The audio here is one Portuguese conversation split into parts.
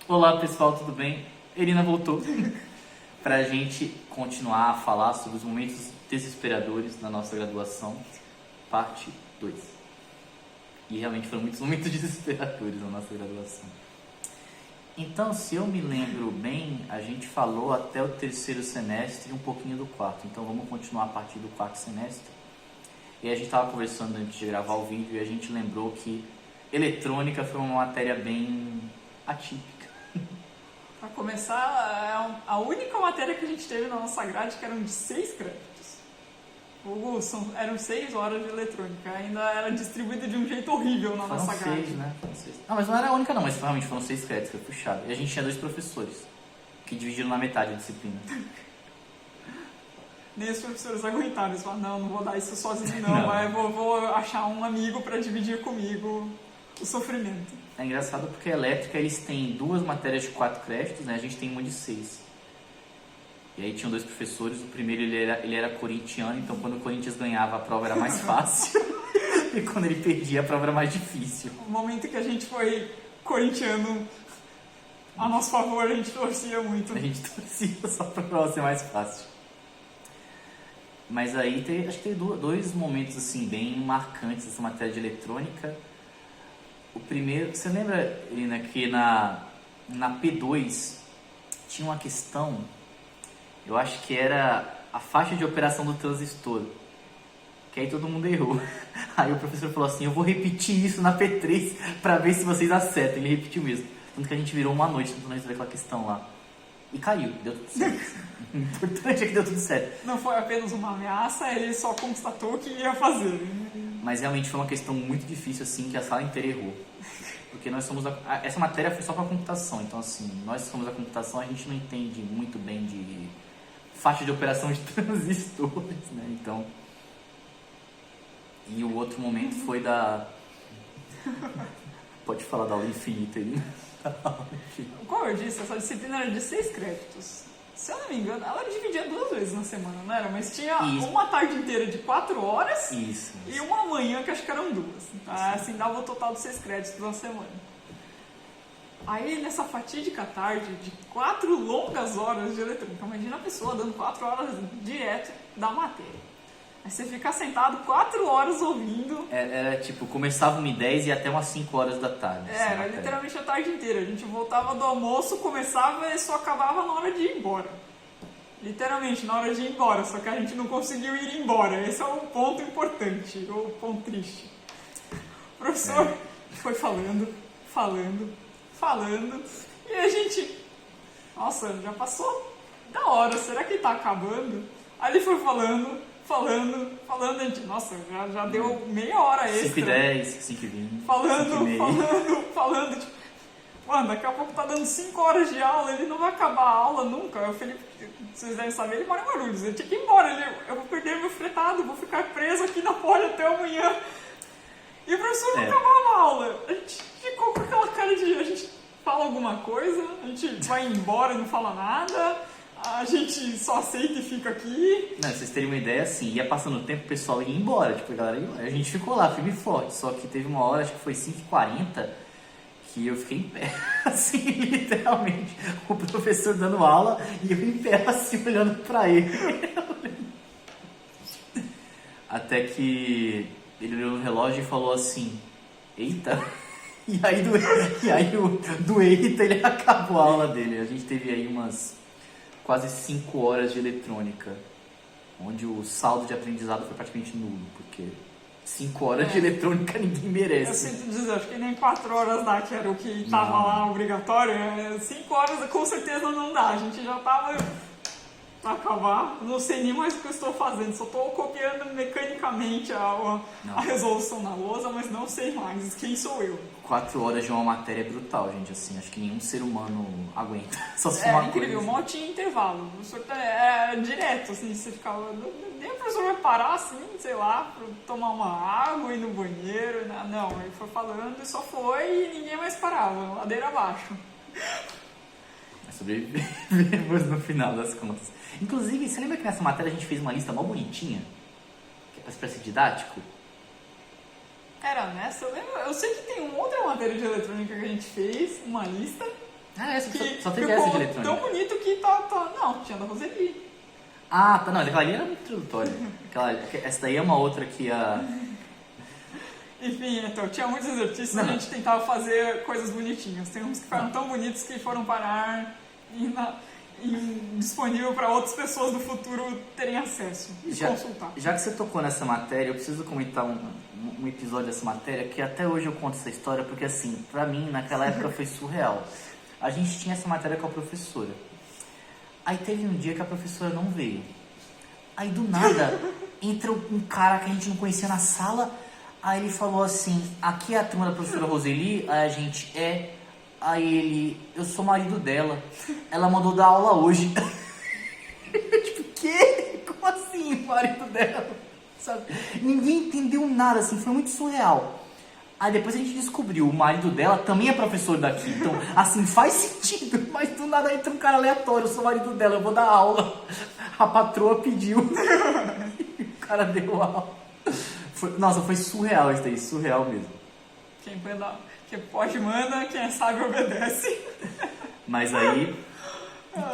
Olá pessoal, tudo bem? Irina voltou para a gente continuar a falar sobre os momentos desesperadores da nossa graduação, parte 2. E realmente foram muitos momentos desesperadores na nossa graduação. Então, se eu me lembro bem, a gente falou até o terceiro semestre e um pouquinho do quarto. Então vamos continuar a partir do quarto semestre. E a gente estava conversando antes de gravar o vídeo e a gente lembrou que eletrônica foi uma matéria bem atípica. Para começar, a única matéria que a gente teve na nossa grade que eram de 6 créditos. Eram 6 horas de eletrônica, ainda era distribuída de um jeito horrível na nossa grade. 6, né? Foram 6. Não, mas não era a única não, mas realmente foram 6 créditos, foi puxado. E a gente tinha 2 professores, que dividiram na metade a disciplina. Nem os professores aguentaram, eles falaram, não vou dar isso sozinho não. Mas vou achar um amigo para dividir comigo o sofrimento. É engraçado porque a elétrica, eles têm 2 matérias de 4 créditos, né? A gente tem uma de 6. E aí tinham 2 professores, o primeiro ele era corintiano, então quando o Corinthians ganhava a prova era mais fácil. E quando ele perdia a prova era mais difícil. No momento que a gente foi corintiano a nosso favor, a gente torcia muito. A gente torcia só pra prova ser mais fácil. Mas aí acho que tem 2 momentos assim bem marcantes dessa matéria de eletrônica. O primeiro, você lembra, Irina, que na P2 tinha uma questão, eu acho que era a faixa de operação do transistor, que aí todo mundo errou. Aí o professor falou assim, eu vou repetir isso na P3 para ver se vocês acertam. Ele repetiu mesmo. Tanto que a gente virou uma noite tentando resolver aquela questão lá. E caiu, deu tudo certo. O importante é que deu tudo certo. Não foi apenas uma ameaça, ele só constatou que ia fazer. Mas realmente foi uma questão muito difícil, assim, que a sala inteira errou. Porque nós somos essa matéria foi só para computação, então assim, nós somos da computação, a gente não entende muito bem de faixa de operação de transistores, né? Então, e o outro momento foi pode falar da aula infinita aí. Como eu disse, essa disciplina era de 6 créditos. Se eu não me engano, ela dividia 2 vezes na semana, não era? Mas tinha uma tarde inteira de 4 horas e uma manhã que acho que eram 2. Assim, dava o total de 6 créditos na semana. Aí, nessa fatídica tarde de 4 longas horas de eletrônica, imagina a pessoa dando 4 horas direto da matéria. Aí você fica sentado 4 horas ouvindo. Era tipo, começava 1h10 e ia até umas 5 horas da tarde. Era literalmente a tarde inteira. A gente voltava do almoço, começava e só acabava na hora de ir embora. Literalmente, na hora de ir embora. Só que a gente não conseguiu ir embora. Esse é o ponto importante, o ponto triste. O professor foi falando. E a gente... Nossa, já passou da hora. Será que tá acabando? Aí ele foi falando, a gente, nossa, já deu meia hora extra. 5h10, 5h20. Falando, tipo, mano, daqui a pouco tá dando 5 horas de aula, ele não vai acabar a aula nunca. O Felipe, vocês devem saber, ele mora em Guarulhos, ele tinha que ir embora, eu vou perder meu fretado, vou ficar preso aqui na poli até amanhã. E o professor não acabava a aula. A gente ficou com aquela cara de, a gente fala alguma coisa, a gente vai embora e não fala nada. A gente só aceita e fica aqui. Não, vocês terem uma ideia, assim, ia passando o tempo, o pessoal ia embora, tipo, a galera ia embora. A gente ficou lá, firme e forte, só que teve uma hora, acho que foi 5h40, que eu fiquei em pé, assim, literalmente, o professor dando aula e eu em pé, assim, olhando pra ele. Até que ele olhou no relógio e falou assim, eita... E aí do eita, ele acabou a aula dele. A gente teve aí umas... quase 5 horas de eletrônica, onde o saldo de aprendizado foi praticamente nulo, porque 5 horas de eletrônica ninguém merece. Eu sinto dizer, acho que nem 4 horas dá, que era o que estava lá obrigatório. 5 horas com certeza não dá, a gente já estava para acabar, não sei nem mais o que eu estou fazendo, só estou copiando mecanicamente a resolução na lousa, mas não sei mais quem sou eu. 4 horas de uma matéria é brutal, gente, assim, acho que nenhum ser humano aguenta. Só se uma incrível, coisa, mal tinha intervalo, o professor direto, assim, você ficava, nem o professor vai parar, assim, sei lá, para tomar uma água, ir no banheiro, não, ele foi falando e só foi e ninguém mais parava, ladeira abaixo. Sobrevivemos no final das contas. Inclusive, você lembra que nessa matéria a gente fez uma lista mó bonitinha? Que é pra ser didático? Era nessa, eu lembro, eu sei que tem uma outra matéria de eletrônica que a gente fez, uma lista. Só teve essa de eletrônica. Tão bonito que tá... Não, tinha da Roseli. Ah, tá, não, aquela ali era muito introdutória. Essa daí é uma outra que a... Enfim, então, tinha muitos exercícios e a gente tentava fazer coisas bonitinhas. Tem uns que foram tão bonitos que foram parar disponível para outras pessoas do futuro terem acesso e consultar. Já que você tocou nessa matéria, eu preciso comentar um episódio dessa matéria que até hoje eu conto essa história, porque assim, pra mim, naquela época foi surreal. A gente tinha essa matéria com a professora. Aí teve um dia que a professora não veio. Aí do nada, entra um cara que a gente não conhecia na sala. Aí ele falou assim, aqui é a turma da professora Roseli. Aí a gente, Aí ele, eu sou marido dela. Ela mandou dar aula hoje. Tipo, o quê? Como assim, marido dela? Sabe? Ninguém entendeu nada, assim, foi muito surreal. Aí depois a gente descobriu, o marido dela também é professor daqui. Então, assim, faz sentido. Mas do nada entra um cara aleatório, eu sou marido dela, eu vou dar aula. A patroa pediu. O cara deu aula. Nossa, foi surreal isso daí, surreal mesmo. Quem pode manda, quem sabe obedece. Mas aí,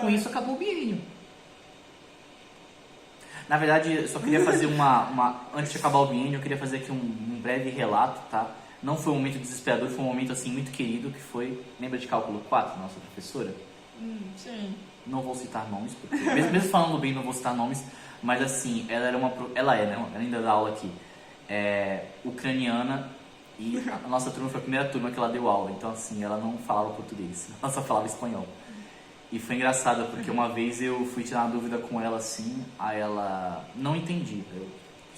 com isso acabou o biênio. Na verdade, eu só queria fazer antes de acabar o biênio, eu queria fazer aqui um breve relato, tá? Não foi um momento desesperador, foi um momento assim muito querido, que foi, lembra de cálculo 4, nossa professora? Sim. Não vou citar nomes, porque mesmo falando bem, não vou citar nomes, mas assim, ela ainda dá aula aqui, ucraniana, e a nossa turma foi a primeira turma que ela deu aula, então assim, ela não falava português, ela só falava espanhol. E foi engraçado, porque uma vez eu fui tirar uma dúvida com ela assim, aí ela não entendi.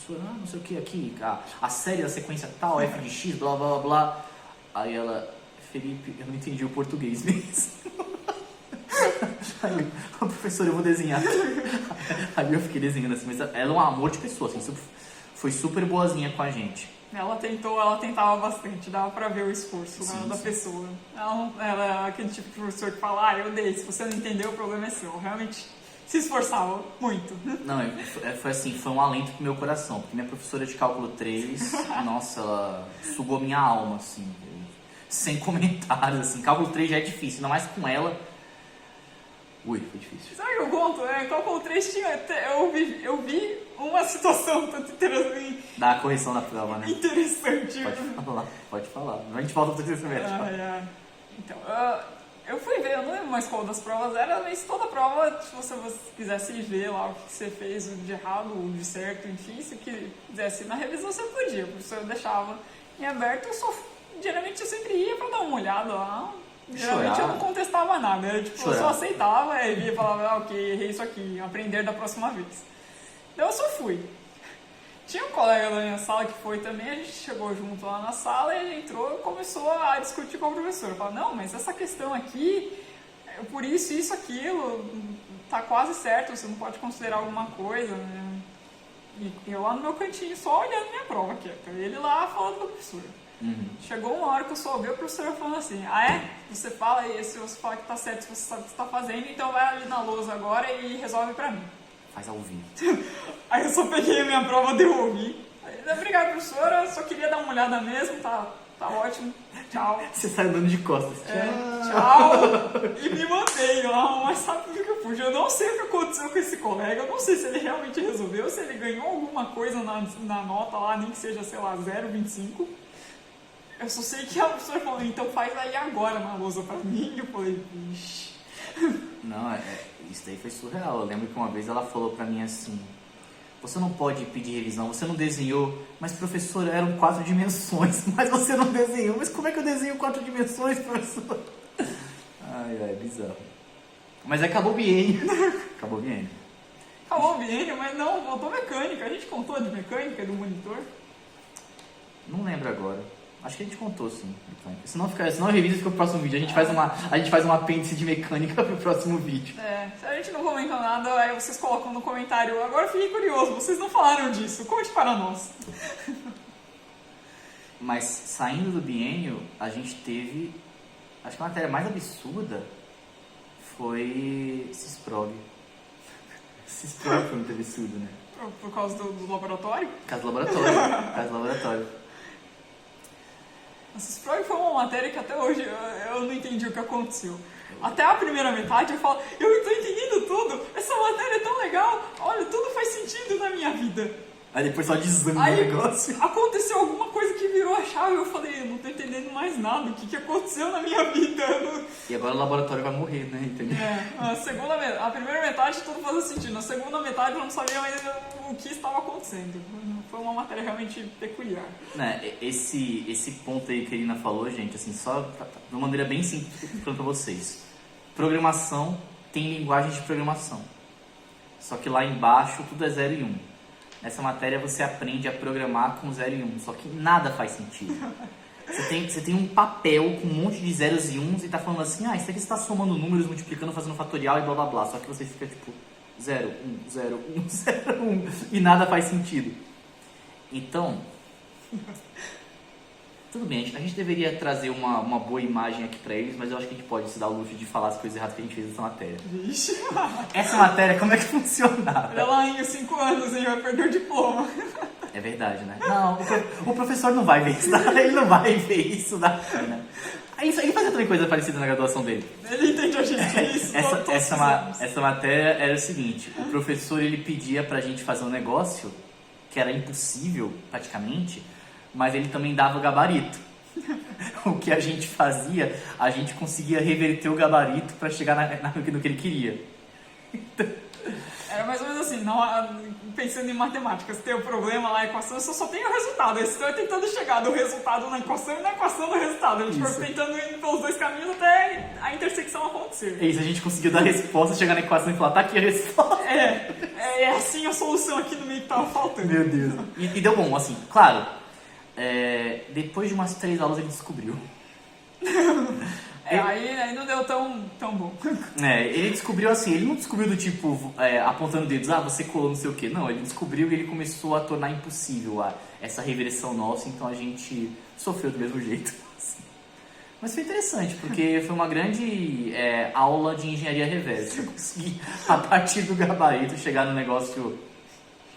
Não sei o que aqui, a série da sequência tal, f de x, blá blá blá blá. Aí ela, Felipe, eu não entendi o português mesmo. Aí, professor, eu vou desenhar. Aí eu fiquei desenhando assim, mas ela é um amor de pessoa, assim, foi super boazinha com a gente. Ela tentava bastante, dava pra ver o esforço da pessoa. Ela é aquele tipo de professor que fala, eu dei, se você não entendeu, o problema é seu. Realmente se esforçava muito. Não, foi assim, foi um alento pro meu coração, porque minha professora de cálculo 3, nossa, ela sugou minha alma, assim, sem comentários, assim. Cálculo 3 já é difícil, ainda mais com ela. Ui, foi difícil. Sabe o que eu conto? Cálculo 3 eu vi uma situação tanto interessante. Da correção da prova, né? Interessante. Pode falar. A gente volta pro terceiro semestre. Então, eu fui ver, eu não lembro mais qual das provas era, mas toda prova, se você quisesse ver lá o que você fez de errado ou de certo, enfim, se quisesse ir na revisão, você podia. O professor deixava em aberto, geralmente eu sempre ia pra dar uma olhada lá. Geralmente eu não contestava nada, eu só aceitava, via e falava, ok, errei isso aqui, aprender da próxima vez. Então eu só fui. Tinha um colega da minha sala que foi também, a gente chegou junto lá na sala e ele entrou e começou a discutir com a professora. Falou, não, mas essa questão aqui, por isso, aquilo, tá quase certo, você não pode considerar alguma coisa, né? E eu lá no meu cantinho, só olhando minha prova quieta, ele lá falando com a professora. Chegou uma hora que eu só ouvi a professora falando assim, você fala, e se você falar que tá certo, se você sabe o que você tá fazendo, então vai ali na lousa agora e resolve pra mim. Faz ao vivo. Aí eu só peguei a minha prova, devolvi. Obrigada, professora, só queria dar uma olhada mesmo, tá ótimo, tchau. Você sai andando de costas. Tchau. E me mandei lá, mas sabe o que eu pude? Eu não sei o que aconteceu com esse colega, eu não sei se ele realmente resolveu, se ele ganhou alguma coisa na nota lá, nem que seja, sei lá, 0,25. Eu só sei que a professora falou, então faz aí agora na lousa pra mim. E eu falei, vixe. Não, isso daí foi surreal. Eu lembro que uma vez ela falou pra mim assim, você não pode pedir revisão, você não desenhou, mas professora, eram 4 dimensões, mas você não desenhou. Mas como é que eu desenho 4 dimensões, professor? Ai, bizarro. Mas acabou o biênio. Acabou o biênio, mas não, voltou mecânica. A gente contou de mecânica do monitor? Não lembro agora. Acho que a gente contou, sim. Senão revisa fica pro próximo vídeo. A gente faz um apêndice de mecânica pro próximo vídeo. Se a gente não comentou nada, aí vocês colocam no comentário. Agora eu fiquei curioso, vocês não falaram disso. Conte para nós. Mas saindo do biênio, a gente teve... Acho que a matéria mais absurda foi CISPROG. CISPROG foi muito absurdo, né? Por causa do laboratório? Por causa do laboratório. A CISPROG foi uma matéria que até hoje eu não entendi o que aconteceu. Até a primeira metade eu falo, eu estou entendendo tudo, essa matéria é tão legal, olha, tudo faz sentido na minha vida. Aí depois só desanda o negócio. Aconteceu alguma coisa que virou a chave, eu falei, eu não tô entendendo mais nada, o que aconteceu na minha vida? E agora o laboratório vai morrer, né? Entendeu? A primeira metade tudo fazia sentido, na segunda metade eu não sabia mais o que estava acontecendo. Foi uma matéria realmente peculiar. Esse ponto aí que a Irina falou, gente, assim, só de uma maneira bem simples, falando pra vocês. Programação tem linguagem de programação. Só que lá embaixo tudo é 0 e 1. Nessa matéria você aprende a programar com 0 e 1, só que nada faz sentido. Você tem um papel com um monte de zeros e uns e tá falando assim, isso aqui você tá somando números, multiplicando, fazendo fatorial e blá blá blá. Só que você fica tipo 0, 1, 0, 1, 0, 1 e nada faz sentido. Então, tudo bem, a gente deveria trazer uma boa imagem aqui pra eles, mas eu acho que a gente pode se dar o luxo de falar as coisas erradas que a gente fez nessa matéria. Vixe. Essa matéria, como é que funciona? Olha lá em 5 anos, hein? Vai perder o diploma. É verdade, né? Não, o professor não vai ver isso, ele não vai ver isso da né? Ele fazia também coisa parecida na graduação dele. Ele entende a gente, isso. Essa matéria era o seguinte, o professor ele pedia pra gente fazer um negócio que era impossível, praticamente, mas ele também dava o gabarito. O que a gente fazia, a gente conseguia reverter o gabarito para chegar no que ele queria. Era mais ou menos assim, pensando em matemática, se tem o problema lá, a equação, você só tem o resultado. Aí você vai tentando chegar do resultado na equação e na equação no resultado. A gente foi tentando ir pelos dois caminhos até a intersecção acontecer. É isso, a gente conseguiu dar a resposta, chegar na equação e falar, tá aqui a resposta. É assim a solução aqui no meio que tava faltando. Meu Deus. E deu bom, assim, claro. Depois de umas 3 aulas ele descobriu. Aí não deu tão bom. Ele descobriu assim, ele não descobriu do tipo, apontando dedos, você colou não sei o que. Não, ele descobriu e ele começou a tornar impossível essa reversão nossa, então a gente sofreu do mesmo jeito. Assim. Mas foi interessante, porque foi uma grande aula de engenharia reversa. Eu consegui, a partir do gabarito, chegar no negócio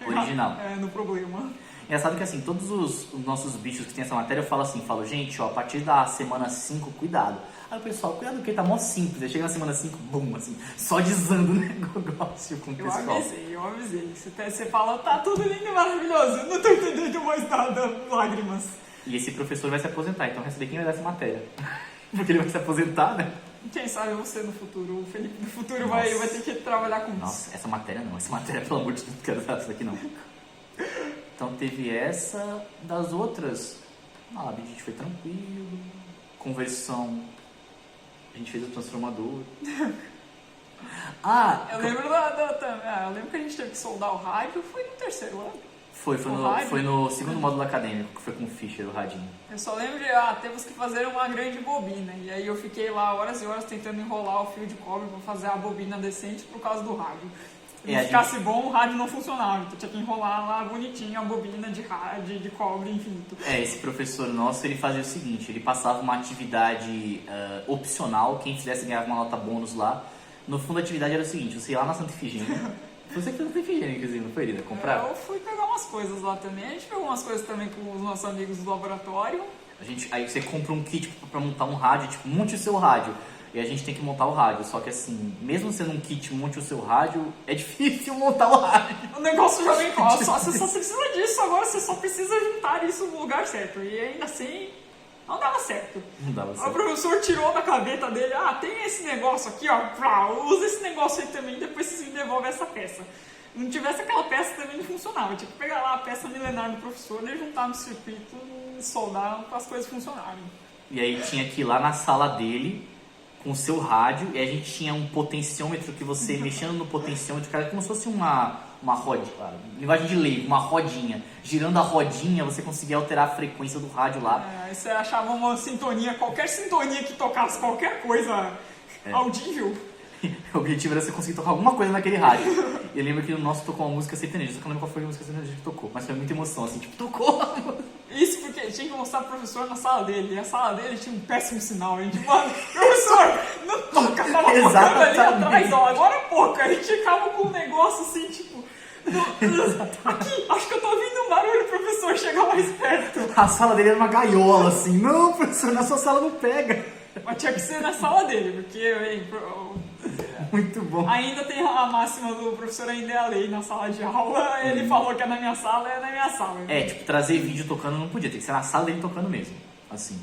original. No problema. Engraçado que assim, todos os nossos bichos que tem essa matéria, eu falo assim, gente, a partir da semana 5, cuidado. Aí o pessoal, cuidado porque tá mó simples. Aí chega na semana 5, bum, assim, só desando o negócio com o pessoal. Eu avisei. Você fala, tá tudo lindo e maravilhoso, eu não tô entendendo mais nada, lágrimas. E esse professor vai se aposentar, então receber quem vai dar essa matéria. Porque ele vai se aposentar, né? Quem sabe você no futuro, o Felipe no futuro vai ter que trabalhar com isso. Nossa, essa matéria, pelo amor de Deus, não quero dar essa daqui não. Então teve essa, das outras, a gente foi tranquilo, conversão, a gente fez o transformador. Eu lembro eu lembro que a gente teve que soldar o rádio, foi no terceiro ano. Foi no segundo módulo acadêmico, que foi com o Fischer, o radinho. Eu só lembro de, temos que fazer uma grande bobina, e aí eu fiquei lá horas e horas tentando enrolar o fio de cobre para fazer a bobina decente por causa do rádio. Se não ficasse bom, o rádio não funcionava, então tinha que enrolar lá bonitinho a bobina de cobre infinito. Esse professor nosso, ele fazia o seguinte, ele passava uma atividade opcional, quem fizesse ganhava uma nota bônus lá. No fundo a atividade era o seguinte, você ia lá na Santa Efigênia, você que fez Santa Efigênia, inclusive, não foi, Irina? Comprar? Eu fui pegar umas coisas lá também, a gente pegou umas coisas também com os nossos amigos do laboratório. Aí você compra um kit pra montar um rádio, monte o seu rádio. E a gente tem que montar o rádio, só que assim, mesmo sendo um kit monte o seu rádio, é difícil montar o rádio. O negócio já vem com você só precisa disso, agora você só precisa juntar isso no lugar certo. E ainda assim, não dava certo. Não dava certo. O professor tirou da gaveta dele, tem esse negócio aqui, usa esse negócio aí também, depois você me devolve essa peça. Se não tivesse aquela peça também não funcionava, tinha que pegar lá a peça milenar do professor e juntar no circuito e soldar para as coisas funcionarem. E aí tinha que ir lá na sala dele, com o seu rádio, e a gente tinha um potenciômetro que você, mexendo no potenciômetro, cara, como se fosse uma rodinha, linguagem de leigo, uma rodinha. Girando a rodinha, você conseguia alterar a frequência do rádio lá. Aí você achava uma sintonia, qualquer sintonia que tocasse qualquer coisa audível. O objetivo era você conseguir tocar alguma coisa naquele rádio. E eu lembro que no nosso tocou uma música sertaneja, só que eu não lembro qual foi a música sertaneja que tocou, mas foi muita emoção, assim, tocou. Isso porque tinha que mostrar pro professor na sala dele, e a sala dele tinha um péssimo sinal, a gente, professor, não toca, tava tocando ali atrás, agora pouco, a gente ficava com um negócio assim, tipo, aqui, acho que eu tô ouvindo um barulho, professor, chega mais perto. A sala dele era uma gaiola, assim, não, professor, na sua sala não pega. Mas tinha que ser na sala dele, porque... Muito bom. Ainda tem a máxima do professor ainda é a lei na sala de aula. Ele falou que é na minha sala, é na minha sala. Tipo, trazer vídeo tocando não podia. Tem que ser na sala dele tocando mesmo. Assim.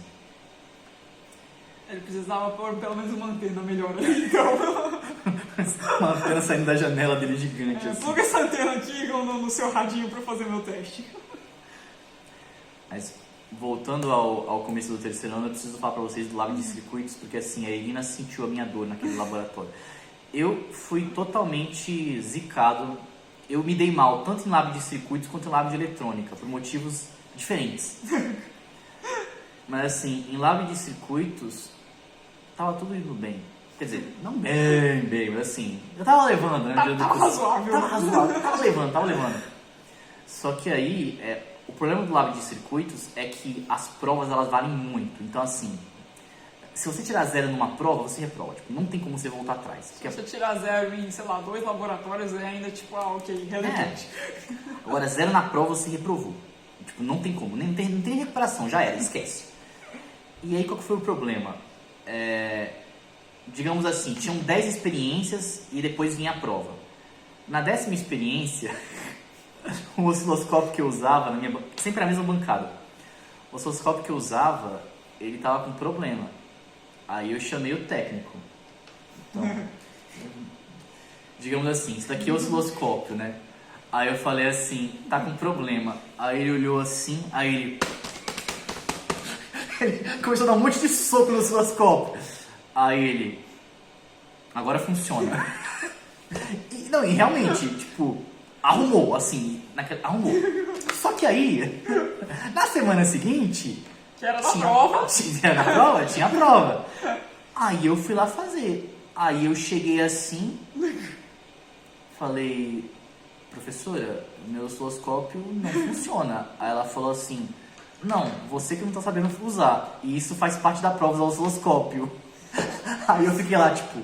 Ele precisava pôr pelo menos uma antena melhor ali, então. Uma antena saindo da janela dele gigante. Assim. Pluga essa antena aqui no seu radinho pra fazer meu teste. Mas, voltando ao começo do terceiro ano, eu preciso falar pra vocês do lab de circuitos, porque assim, a Irina sentiu a minha dor naquele laboratório. Eu fui totalmente zicado. Eu me dei mal, tanto em lab de circuitos quanto em lab de eletrônica, por motivos diferentes. Mas assim, em lab de circuitos, tava tudo indo bem. Quer dizer, não bem, mas assim, eu tava levando, né? Tava razoável. Tava razoável, tava levando. Só que aí, o problema do lab de circuitos é que as provas, elas valem muito. Então assim, se você tirar 0 numa prova, você reprova. Tipo, não tem como você voltar atrás. Se você tirar 0 em, sei lá, 2 laboratórios, é ainda tipo, ok, relevante. Agora, 0 na prova, você reprovou. Tipo, não tem como, não tem recuperação, já era, esquece. E aí, qual que foi o problema? Digamos assim, tinham 10 experiências e depois vinha a prova. Na 10ª experiência, o osciloscópio que eu usava, sempre a mesma bancada. O osciloscópio que eu usava, ele tava com problema. Aí eu chamei o técnico. Então, digamos assim, isso daqui é o osciloscópio, né? Aí eu falei assim, tá com problema. Aí ele olhou assim, aí ele começou a dar um monte de soco no osciloscópio. Aí ele, agora funciona. E realmente, tipo, arrumou, assim, arrumou. Só que aí, na semana seguinte... Que era da prova. Tinha a prova. Aí eu fui lá fazer. Aí eu cheguei assim, falei, professora, meu osciloscópio não funciona. Aí ela falou assim, não, você que não tá sabendo usar. E isso faz parte da prova do osciloscópio. Aí eu fiquei lá, tipo...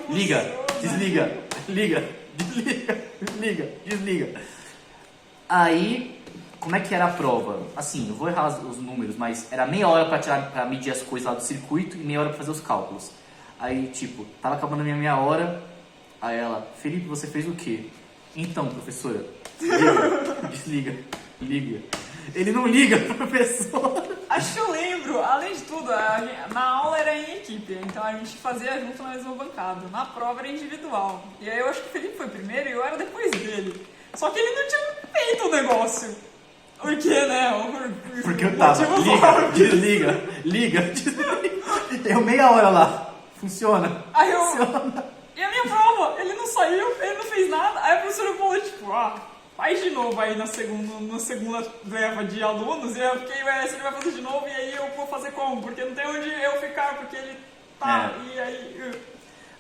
Liga, desliga, liga, desliga, desliga. Aí, como é que era a prova? Assim, eu vou errar os números, mas era meia hora pra medir as coisas lá do circuito e meia hora pra fazer os cálculos. Aí, tipo, tava acabando a minha meia hora, aí ela, Felipe, você fez o quê? Então, professora, desliga, liga. Ele não liga, professor. Acho que eu lembro, além de tudo, na aula era em equipe, então a gente fazia junto na mesma bancada. Na prova era individual. E aí eu acho que o Felipe foi primeiro e eu era depois dele. Só que ele não tinha feito o negócio. Por quê, né? Porque eu tava, liga. Eu meia hora lá, funciona. Aí funciona. E a minha prova? Ele não saiu, ele não fez nada. Aí a professora falou, tipo, faz de novo aí na segunda leva de alunos. E eu fiquei, se ele vai fazer de novo, e aí eu vou fazer como? Porque não tem onde eu ficar, porque ele tá, e aí...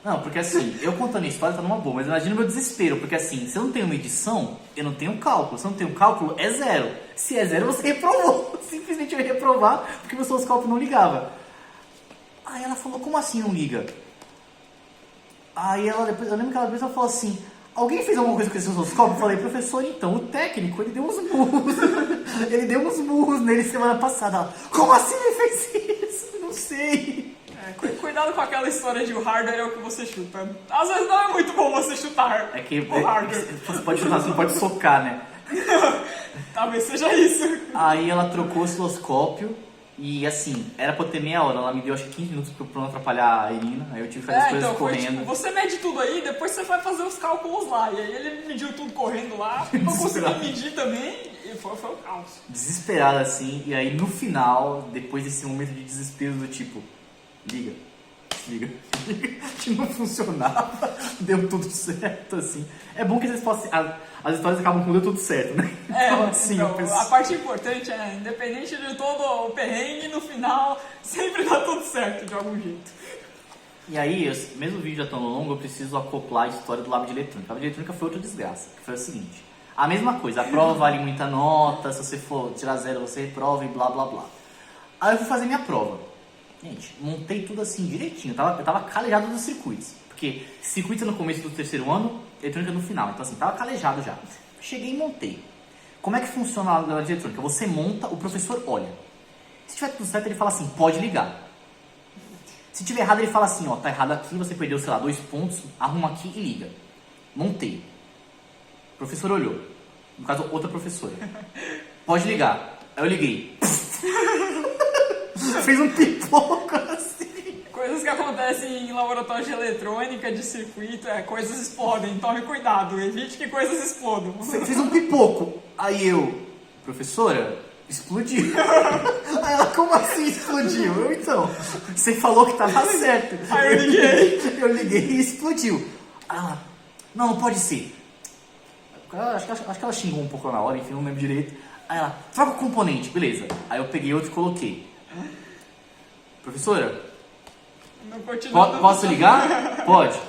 Não, porque assim, eu contando a história tá numa boa, mas imagina o meu desespero, porque assim, se eu não tenho uma edição, eu não tenho cálculo. Se eu não tenho cálculo, é 0. Se é 0, você reprovou. Simplesmente eu ia reprovar, porque meu osciloscópio não ligava. Aí ela falou, como assim não liga? Aí ela depois, eu lembro que ela depois falou assim, alguém fez alguma coisa com esse osciloscópio? Eu falei, professor, então, o técnico, ele deu uns murros. Ele deu uns murros nele semana passada. Ela, como assim ele fez isso? Não sei. Cuidado com aquela história de o hardware é o que você chuta. Às vezes não é muito bom você chutar o hardware. Você pode chutar, você não pode socar, né? Talvez seja isso. Aí ela trocou o osciloscópio e assim, era pra eu ter meia hora. Ela me deu acho que 15 minutos pra não atrapalhar a Irina. Aí eu tive que fazer as coisas então, correndo. Tipo, você mede tudo aí, depois você vai fazer os cálculos lá. E aí ele mediu tudo correndo lá, eu consegui medir também e foi o caos. Desesperado assim, e aí no final, depois desse momento de desespero do tipo, liga, que não funcionava, deu tudo certo, assim. É bom que as histórias acabam com deu tudo certo, né? Então, assim, a parte importante é, independente de todo o perrengue, no final sempre dá tudo certo de algum jeito. E aí, mesmo o vídeo já tão longo, eu preciso acoplar a história do lab de eletrônica. O lab de eletrônica foi outra desgraça, que foi o seguinte. A mesma coisa, a prova vale muita nota, se você for tirar 0 você reprova e blá blá blá. Aí eu fui fazer minha prova. Gente, montei tudo assim direitinho, eu tava calejado dos circuitos. Porque circuito é no começo do terceiro ano, eletrônica no final. Então assim, tava calejado já. Cheguei e montei. Como é que funciona a aula de eletrônica? Você monta, o professor olha. Se tiver tudo certo, ele fala assim, pode ligar. Se tiver errado, ele fala assim, ó, tá errado aqui, você perdeu, sei lá, 2 pontos, arruma aqui e liga. Montei. O professor olhou. No caso, outra professora. Pode ligar. Aí eu liguei. Fez um pipoco assim. Coisas que acontecem em laboratórios de eletrônica, de circuito, coisas explodem. Tome cuidado, evite que coisas explodam. Fez um pipoco. Aí eu, professora, explodiu. Aí ela, como assim explodiu? Eu, então, você falou que tava certo. Aí eu liguei. Eu liguei e explodiu. Aí ela, não pode ser. Acho que ela xingou um pouco na hora, enfim, não lembro direito. Aí ela, troca o componente, beleza. Aí eu peguei outro e coloquei. Professora, posso ligar? Pode.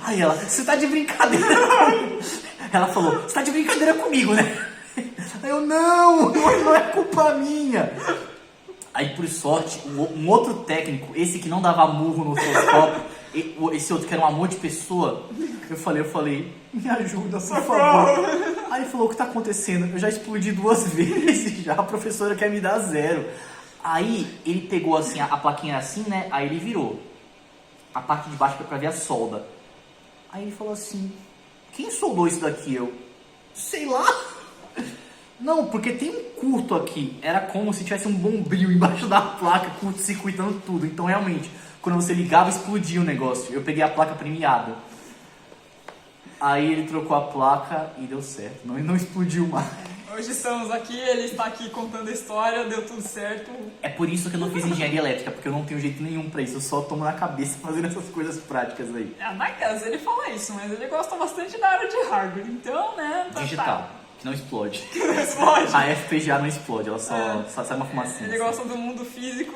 Aí ela, você tá de brincadeira comigo? Ela falou, você tá de brincadeira comigo, né? Aí eu, não é culpa minha. Aí, por sorte, um outro técnico, esse que não dava murro no osciloscópio, esse outro que era um amor de pessoa, eu falei, me ajuda, por favor. Aí ele falou, o que tá acontecendo? Eu já explodi 2 vezes já, a professora quer me dar 0. Aí ele pegou assim, a plaquinha assim, né? Aí ele virou a parte de baixo pra ver a solda. Aí ele falou assim, quem soldou isso daqui? Eu, sei lá. Não, porque tem um curto aqui. Era como se tivesse um bombril embaixo da placa, curto-circuitando tudo. Então, realmente, quando você ligava, explodia o negócio. Eu peguei a placa premiada. Aí ele trocou a placa e deu certo. Não explodiu mais. Hoje estamos aqui, ele está aqui contando a história, deu tudo certo. É por isso que eu não fiz engenharia elétrica, porque eu não tenho jeito nenhum pra isso. Eu só tomo na cabeça fazendo essas coisas práticas aí. Na casa ele fala isso, mas ele gosta bastante da área de hardware. Então, né? Digital. Que não explode. Não explode. A FPGA não explode, ela só sai uma fumacinha. Ele gosta do mundo físico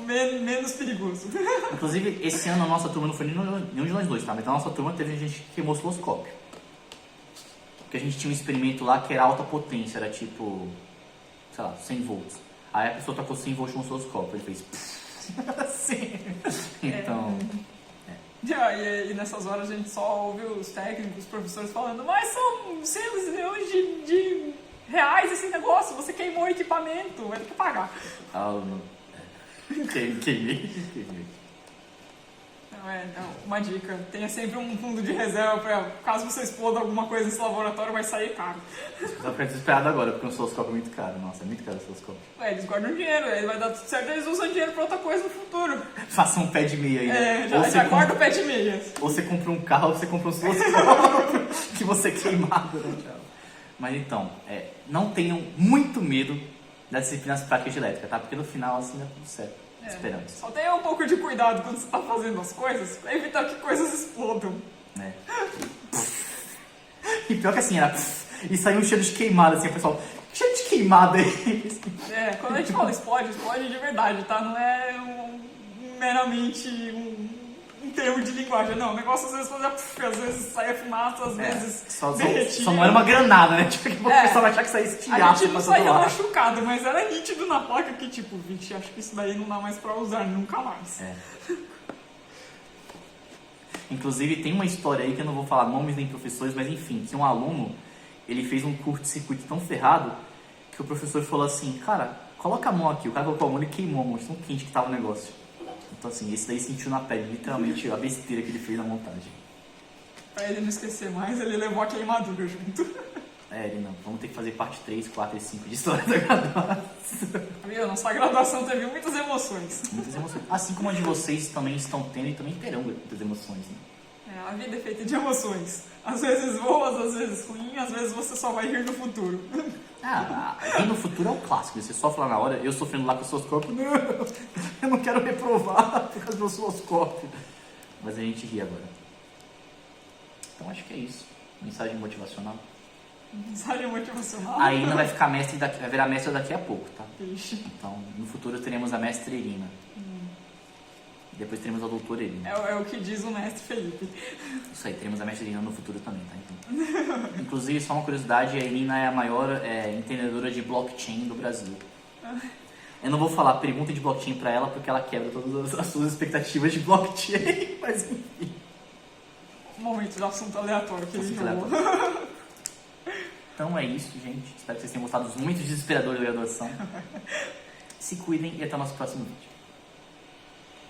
menos perigoso. Inclusive, esse ano a nossa turma não foi nenhum de nós dois, tá? Mas a nossa turma teve gente que queimou osciloscópio. Porque a gente tinha um experimento lá que era alta potência, era tipo, sei lá, 100 volts. Aí a pessoa tacou 100 volts no osciloscópio, ele fez assim. Então... E nessas horas a gente só ouve os técnicos, os professores falando, mas são milhões de reais esse negócio, você queimou o equipamento, vai ter que pagar. Queimei. Não, uma dica, tenha sempre um fundo de reserva para caso você exploda alguma coisa nesse laboratório, vai sair caro. Eu tô ficando desesperado agora, porque o osciloscópio é muito caro. Nossa, é muito caro o osciloscópio. Eles guardam dinheiro, aí vai dar tudo certo, eles usam dinheiro pra outra coisa no futuro. Faça um pé de meia aí, né? Já guarda o pé de meia. Ou você compra um carro, ou você compra um osciloscópio que você é queimado, né? Mas então, não tenham muito medo das disciplinas práticas de elétrica, tá? Porque no final, assim, dá tudo certo. Esperamos. Só tenha um pouco de cuidado quando você está fazendo as coisas, pra evitar que coisas explodam. E pior que assim, era... E saiu um cheiro de queimada, assim, o pessoal... Cheiro de queimada aí. Quando a gente fala explode de verdade, tá? Não é meramente um termo de linguagem. Não, o negócio às vezes fazia... às vezes saia fumaça, às vezes derretia. Só não era uma granada, né? Tipo, o pessoal vai achar que saia estilhaço. A gente não saía machucado, mas era nítido na placa que tipo, vixe, acho que isso daí não dá mais pra usar, nunca mais. Inclusive tem uma história aí que eu não vou falar nomes nem professores, mas enfim, que um aluno, ele fez um curto-circuito tão ferrado que o professor falou assim, cara, coloca a mão aqui. O cara colocou a mão e queimou a mão, de tão quente que tava o negócio. Então assim, esse daí sentiu na pele, literalmente, a besteira que ele fez na montagem. Pra ele não esquecer mais, ele levou a queimadura junto. Ele não. Vamos ter que fazer parte 3, 4 e 5 de história da graduação. Amigo, nossa graduação teve muitas emoções. Muitas emoções. Assim como a de vocês também estão tendo e também terão muitas emoções, né? A vida é feita de emoções. Às vezes boas, às vezes ruins, às vezes você só vai rir no futuro. Rir no futuro é um clássico. Você sofre lá na hora, eu sofrendo lá com os seus corpos. Não, eu não quero reprovar por causa dos seus corpos. Mas a gente ri agora. Então acho que é isso. Mensagem motivacional. Mensagem motivacional? A Irina vai ficar vai virar mestre daqui a pouco, tá? Ixi. Então, no futuro teremos a mestre Irina. Depois teremos a doutora Irina. É o que diz o mestre Felipe. Isso aí, teremos a mestre Irina no futuro também, tá? Então. Inclusive, só uma curiosidade, a Irina é a maior entendedora de blockchain do Brasil. Eu não vou falar pergunta de blockchain pra ela, porque ela quebra todas as suas expectativas de blockchain, mas enfim. Um momento de assunto aleatório que ele jogou. Então é isso, gente. Espero que vocês tenham gostado dos momentos desesperadores da graduação. Se cuidem e até o nosso próximo vídeo.